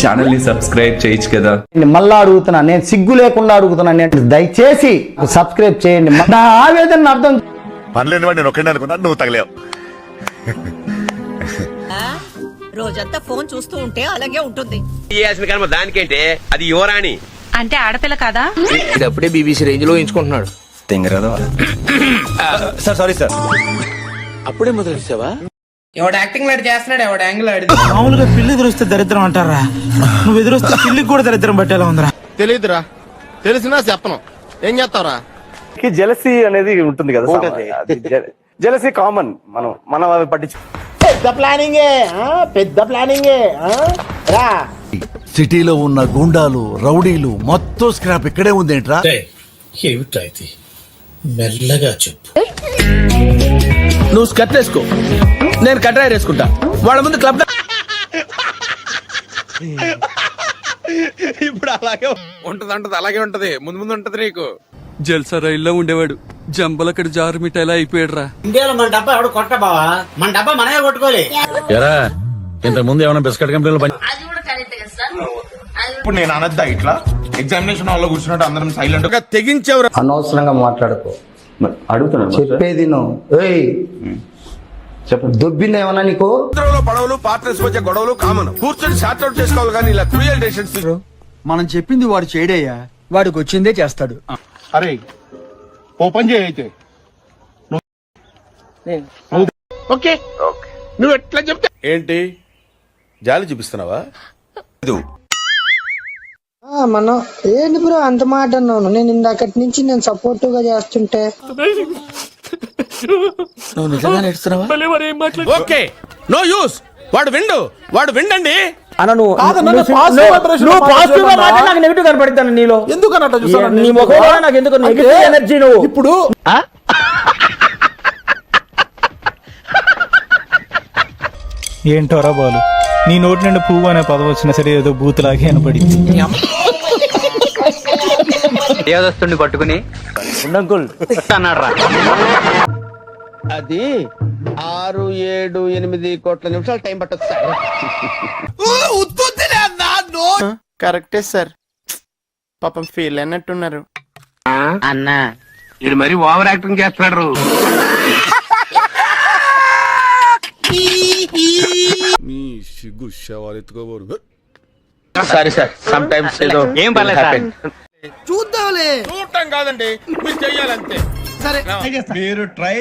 Channel ని subscribe చేయొచ్చు కదా. మళ్ళా అడుగుతున్నా, నేను సిగ్గు లేకుండా అడుగుతున్నా, నేను దయచేసి సబ్స్క్రైబ్ చేయండి. నా ఆవేదన అర్థం. పనిలేని వాడు నేను ఒక్కడే అనుకున్నా, నువ్వు తగలేవు. రోజంతా ఫోన్ చూస్తూ ఉంటే అలాగే ఉంటుంది. దానికేంటే అది యువరాణి అంటే ఆడపిల్ల కాదా? ఇదప్పుడే బీబీసీ రేంజ్ లో ఎంచుకుంటున్నాడు. Sir sorry sir. అప్పుడే మొదలెట్టావా? ఎవడు యాక్టింగ్ లాంటి చేస్తున్నాడు, ఎవడు యాంగిల్ ఆడి. మామూలుగా పిల్లి ఎదురొస్తే దరిద్రం అంటారా, నువ్వు ఎదురొస్తే పిల్లికి కూడా దరిద్రం పట్టేలా ఉందిరా. తెలియదురా, తెలిసినా చెప్పను, ఏం చేస్తావురా. జెలసీ అనేది ఉంటుంది కదా, జెలసీ కామన్. మనం అవి పట్టించు. పెద్ద ప్లానింగే రా. సిటీలో ఉన్న గుండాలు, రౌడీలు మొత్తం స్క్రాప్ ఇక్కడే ఉందేంట్రా? ఏమిటా ఇది? మెల్లగా చెప్పు. నువ్వు స్కర్ట్ వేసుకో, నేను కట్రాయర్ వేసుకుంటా. వాళ్ళ ముందు క్లబ్. ఇప్పుడు అలాగే ఉంటది అలాగే ఉంటది, ముందు ముందు ఉంటది నీకు. జల్సా రైల్లో ఉండేవాడు, జంబలక్కడ జారు మిఠాయిలా అయిపోయాడు రా. ఇండియాలో మన డబ్బా ఎవడు కొట్ట బావా, మన డబ్బా మనమే కొట్టుకోలే. ఇంతకు ముందు ఏమైనా బిస్కెట్ కంపెనీలో ఇప్పుడు నేను అనద్దా ఇట్లా ఎగ్జామినేషన్ హాల్లో కూర్చున్నట్టు అందరం సైలెంట్ గా తెగించేవరా. అనవసరంగా మాట్లాడుకో, అడుగుతున్నా చెప్పేది చెప్పండి. దొబ్బింది ఏమన్నా నీకు? పడవలు పార్ట్నర్స్ మధ్య గొడవలు కామన్, కూర్చొని షార్ట్ అవుట్ చేసుకోవాలి కానీ ఇలా క్రూయల్ డెసిషన్స్. మనం చెప్పింది వాడు చేయడయ్యా, వాడికి వచ్చిందే చేస్తాడు. అరే ఓపెన్ చేయి అయితే. ఓకే నువ్వు ఎట్లా చెప్తే ఏంటి జాలి చూపిస్తున్నావా? మనం ఏంటి బ్రో అంత మాట అన్నాను. నేను ఇందాకటి నుంచి నేను సపోర్టివ్ గా చేస్తుంటే నువ్వు నిజంగా నేర్చుతున్నావా? Okay no use. వాడు విండండి. పాజిటివ్ గా మాట్లాడి నాకు నెగిటివ్ కనపడతాను నీలో. ఎందుకు అన్నట్టు చూస్తాను నీ ముఖంలో నాకు ఎందుకు నెగిటివ్ ఎనర్జీ? నువ్వు ఇప్పుడు ఏంటోరా బాలు, నీ నోటి నుండి పువ్వు అనే పదం వచ్చినా సరే ఏదో బూతులాగే అనపడింది. ఏదొస్తుంది పట్టుకుని అన్నాడు. అది 6, 7, 8 కోట్ల నిమిషాలు టైం పట్టదు సార్. కరెక్టే సార్, పాపం ఫీల్ అన్నట్టున్నారు. అన్నా ఇది మరి ఓవర్ యాక్టింగ్ చేస్తున్నాడు. మీ సిగ్గు శవాలు ఎత్తుకోబోరు. సారీ సార్, సమ్ టైమ్స్ ఏదో ఏం పర్లేదు. చూద్దాంలే. చూడటం కాదండి, మీరు చెయ్యాలంతే. సరే మీరు ట్రై